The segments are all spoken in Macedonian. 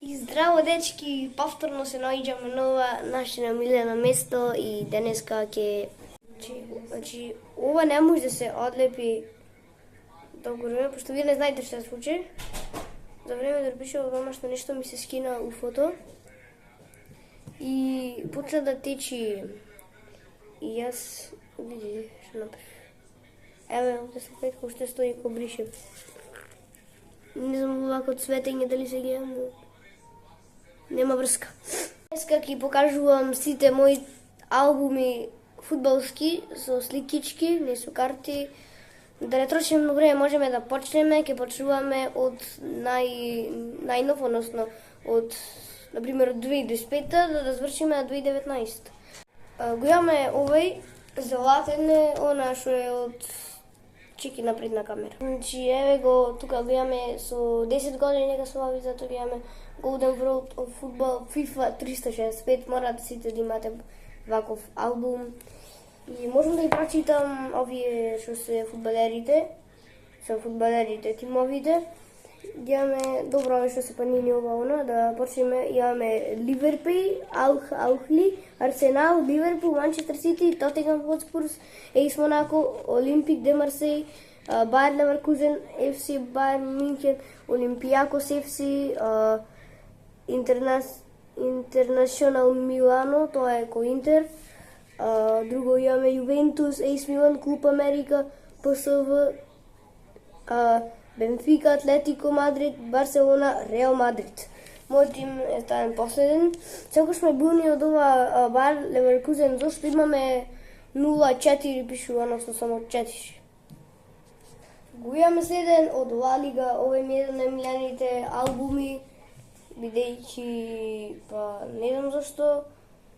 И здраво, дечки, повторно се наоѓаме на ова наше намилено место и денеска ќе... Значи, ова не може да се одлепи долго време, пошто вие не знаете што се случи. За време да пишав домашно нешто ми се скина уфото и почна да течи. И јас, види, што направив. Еве, овде се петко што стои ко брише. Не знам овако цветење дали се гледам, но нема врска. Днеска ќе покажувам сите мои албуми фудбалски со сликички, не со карти. Да не трошиме многу време, можеме да почнеме, ќе почнуваме од најнов, односно од, например, од 2025 да завршиме на 2019. Го имаме овој зелатен е, она што е од чеки напред на камера. Значи, еве го, тука го имаме со 10 години, нека со овој, затоа го имаме Golden World of Football FIFA 365, морате сите да имате ваков албум. И можам да ги прочитам овие што се фудбалерите, тимовите. Имаме добро овие што се Панини ова она, да почнеме. Имаме Ливерпул, Алхли, Арсенал, Ливерпул, Манчестер Сити, Тоттенхам Хотспурс, ЕС Монако, Олимпик де Марсеј, Бајер Леверкузен, ФС Бајер Мюнхен, Олимпијакос ФС, Интернационал Милано, тоа е ко Интер. Друго имаме Јувентус, ЕС Милан, Клуб Америка, ПСВ, Бенфика, Атлетико Мадрид, Барселона, Реал Мадрид. Мојот тим е ставен последен. Секогаш ме буни од ова Бајер Леверкузен, зашто имаме 0-4 пишува, односно само 4. Го имаме следен од Ла Лига, овој ми е еден од најмилените албуми, бидејќи, па не знам зашто,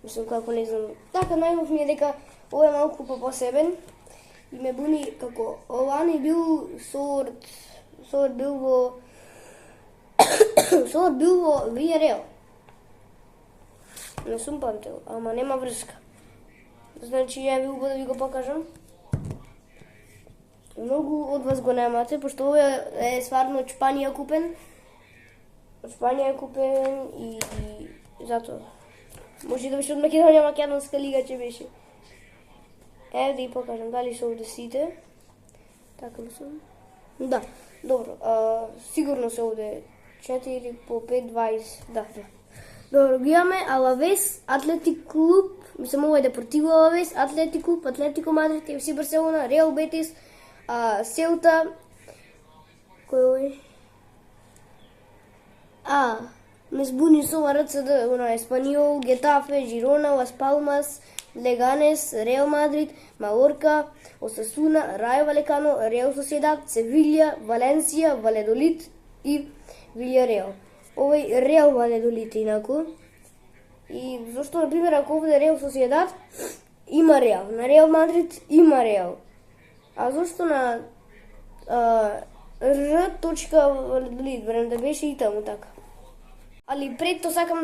мислам како не знам, така најмов ми е дека ова е малку посебен и ме буни како Олани бил Сорт бил во Вијареал. Не сум памтил, ама нема врска. Значи ја ви да ви го покажам. Многу од вас го немате, пошто ова е стварно од Шпанија купен. И затоа. Може да беше од Македонија, Македонска лига че беше. Еве да ги покажам дали се овде сите. Така ли сум? Да, добро. Сигурно се овде 4 по 5, 20. Да. Добро, ги имаме Алавес, Атлетик клуб, мислам ова е Депортиво Алавес, Атлетик клуб, Атлетико Мадрид, ФС Барселона, Реал Бетис, Селта. Кој е овој? ме збуни со РЦД, Еспаниол, Гетафе, Жирона, Лас Палмас, Леганес, Реал Мадрид, Малорка, Осасуна, Рајо Валекано, Реал Соседат, Севилја, Валенсија, Валедолид и Вилјареал. Овој Реал Валедолид инаку. И зашто, например, ако овде Реал Соседат, има Реал. На Реал Мадрид има Реал. А зашто на Валедолид, верем да беше и таму така. Али пред тоа сакам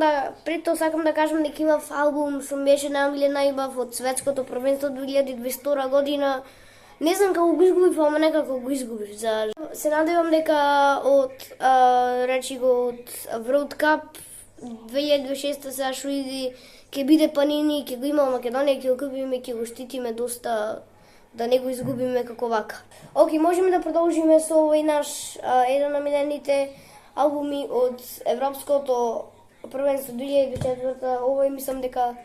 да кажам дека имав албум што беше најубав од светското првенство 2022 година. Не знам како го изгубив, ама некако го изгубив. Се надевам дека од World Cup 2026 сега што иди ќе биде Панини, ќе го има Македонија, ќе го купиме, ќе го штитиме доста, да не го изгубиме како вака. Океј, можеме да продолжиме со овој наш еден на милените албуми од Европското првенство 2004. Овој мислам дека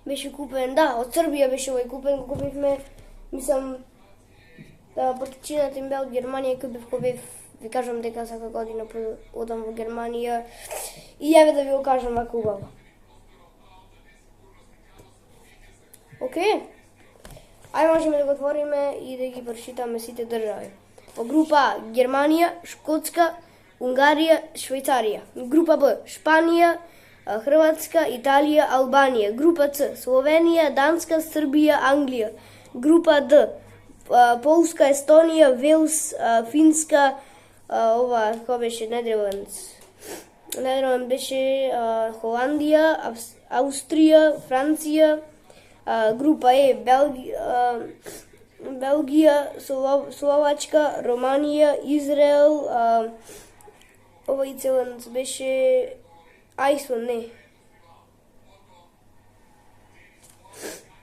беше купен, да, од Србија беше овој купен, го купивме, мислам, причината им бе од Германија, купив, ви кажам дека сака година одам во Германија и јаве да ви го кажам вака убаво. Океј, ај можеме да го отвориме и да ги прочитаме сите држави. Во група Германија, Шкотска, Унгарија, Швајцарија. Група Б, Шпанија, Хрватска, Италија, Албанија. Група С, Словенија, Данска, Србија, Англија. Група Д, Полска, Естонија, Велс, Финска, ова кој беше Нидерланд беше Холандија, Аустрија, Франција. Група Е, Белгија, Словачка, Романија, Израел. Овој целенец беше Iceland, не.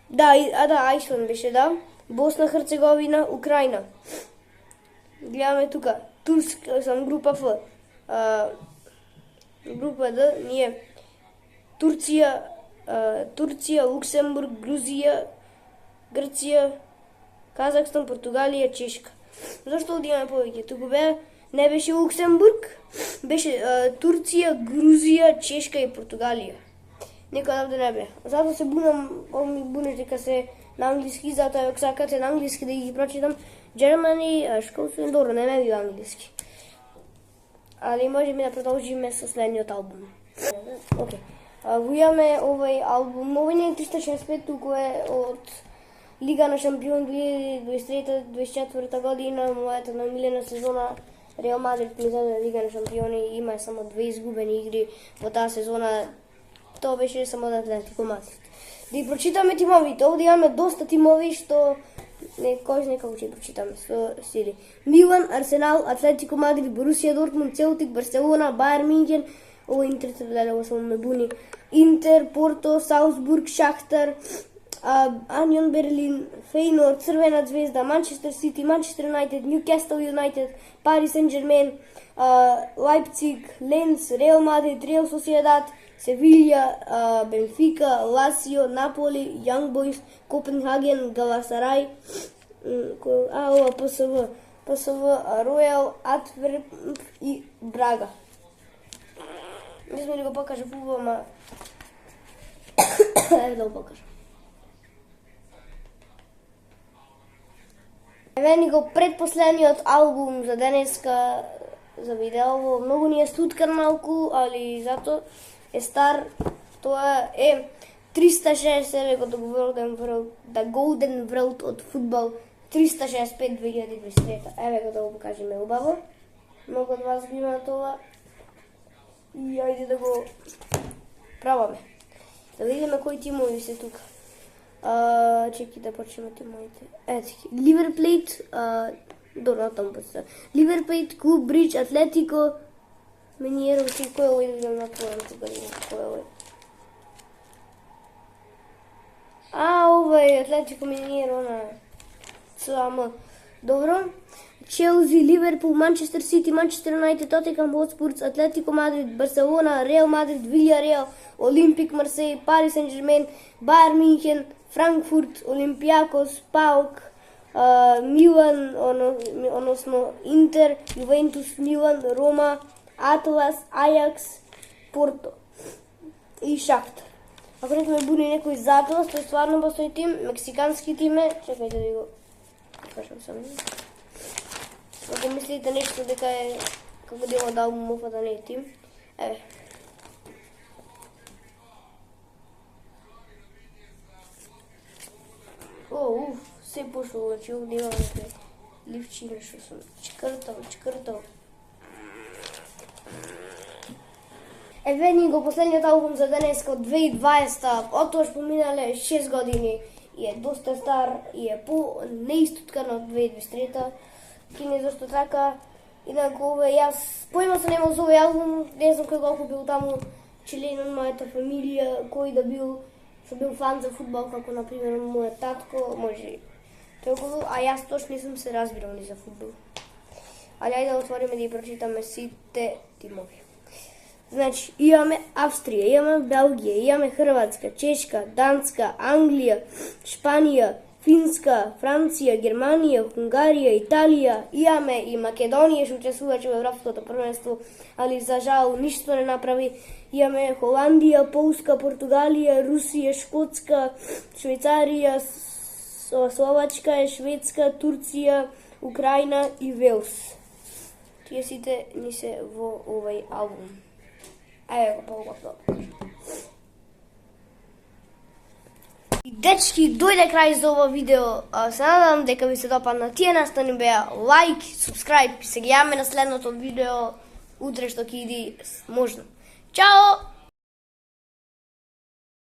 Да, Iceland беше, да. Босна, Херцеговина, Украина. Гледаме тука. Турска, сам група Ф. Група Д, ние. Турција, Луксембург, Грузија, Грција, Казахстан, Португалија, Чешка. Зашто одиме повеќе? Туку не беше Луксембург, беше Турција, Грузија, Чешка и Португалија. Некој одавде не бе. Затоа се бунам, ми бунеш дека се на англиски, затоа ако сакате на англиски да ги прочитам, Germany, Шкотланд, добро, не ме бива англиски. Али можеме да продолжиме со следниот албум. Океј. Го имаме овој албум, овој не е 365, туку е од Лига на шампион 2023-2024 година, мојата најмилена сезона. Реал Мадрид ми заде Лига на шампиони, има само 2 изгубени игри во таа сезона. Тоа беше само од Атлетико Мадрид. Да ги прочитаме тимовите, овде имаме доста тимови што кој знае како ќе прочитаме со сили. Милан, Арсенал, Атлетико Мадрид, Борусија Дортмунд, Целтик, Барселона, Бајер Минхен, ово Интер гледало само ме буни. Интер, Порто, Салцбург, Шахтар, Анион Берлин, Фейнорд, Црвена звезда, Манчестер Сити, Манчестер Юнайтед, Ньюкасл Юнайтед, Пари Сен-Жермен, Лајпциг, Ленс, Реал Мадрид, Реал Сосиедад, Севилја, Бенфика, Ласио, Наполи, Јанг Бойс, Копенхаген, Галасарај, ПСВ, Ројал, Антверп и Брага. Не сме ли го покажа футбол, ма... Еве да го покажам. Еве ни го предпоследниот албум за денеска, за видеово. Многу ни е стуткан малку, али зато е стар. Тоа е 360, како да Golden World од фудбал 365 2023. Еве го да го покажеме убаво. Многу од вас ги има тоа. И ајде да го пробаме. Да видиме кои тимови се тука. Чеки да почнеме тимовите. Ето, Ливерплейт, добро, таму почта. Ливерплейт, Клуб Бридж, Атлетико, Мениеро, кој е овој да видам на твојам тука, кој е овој? Овој Атлетико Мениеро, на ЦАМ. Добро. Челси, Ливерпул, Манчестер Сити, Манчестер Юнайтед, Тотенхам Хотспурс, Атлетико Мадрид, Барселона, Реал Мадрид, Вилјареал, Олимпик Марсеј, Пари Сен-Жермен, Бајер Минхен, Франкфурт, Олимпијакос, ПАОК, Милан, односно Интер, Јувентус, Милан, Рома, Атлас, Ајакс, Порто и Шахтар. Ако некој ме буни некој за Атлас, тој стварно постои тим, мексикански тим е, чекајте да го кажам сам. Ако мислите нешто дека е како дел од албумов, да не е тим, еве. Се пошло, значи овде има некој ливчина што сум чкртал. Еве ни го последниот албум за денеска од 2020, отоаш поминале 6 години и е доста стар и е по-неистуткан од 2023. Ки не зашто така, инаку овој јас поима се немал за овој албум, не знам кој го купил таму член од мојата фамилија, кој да бил, што бил фан за фудбал, како например мојот татко, може толку, а јас точно не сум се разбирал ни за фудбал. Али ајде да отвориме да ги прочитаме сите тимови. Значи, имаме Австрија, имаме Белгија, имаме Хрватска, Чешка, Данска, Англија, Шпанија, Финска, Франција, Германија, Хунгарија, Италија, имаме и Македонија што учествуваше во Европското првенство, али за жал ништо не направи. Имаме Холандија, Полска, Португалија, Русија, Шкотска, Швајцарија, Словачка, Шведска, Турција, Украина и Велс. Тие сите ни се во овој албум. Еве го полготово. И дечки, дојде крај за ова видео. Се надам дека ви се допадна. Тие настани беа лайк, субскрајб и се ги јаваме на следното видео утре што ќе иди можно. Чао!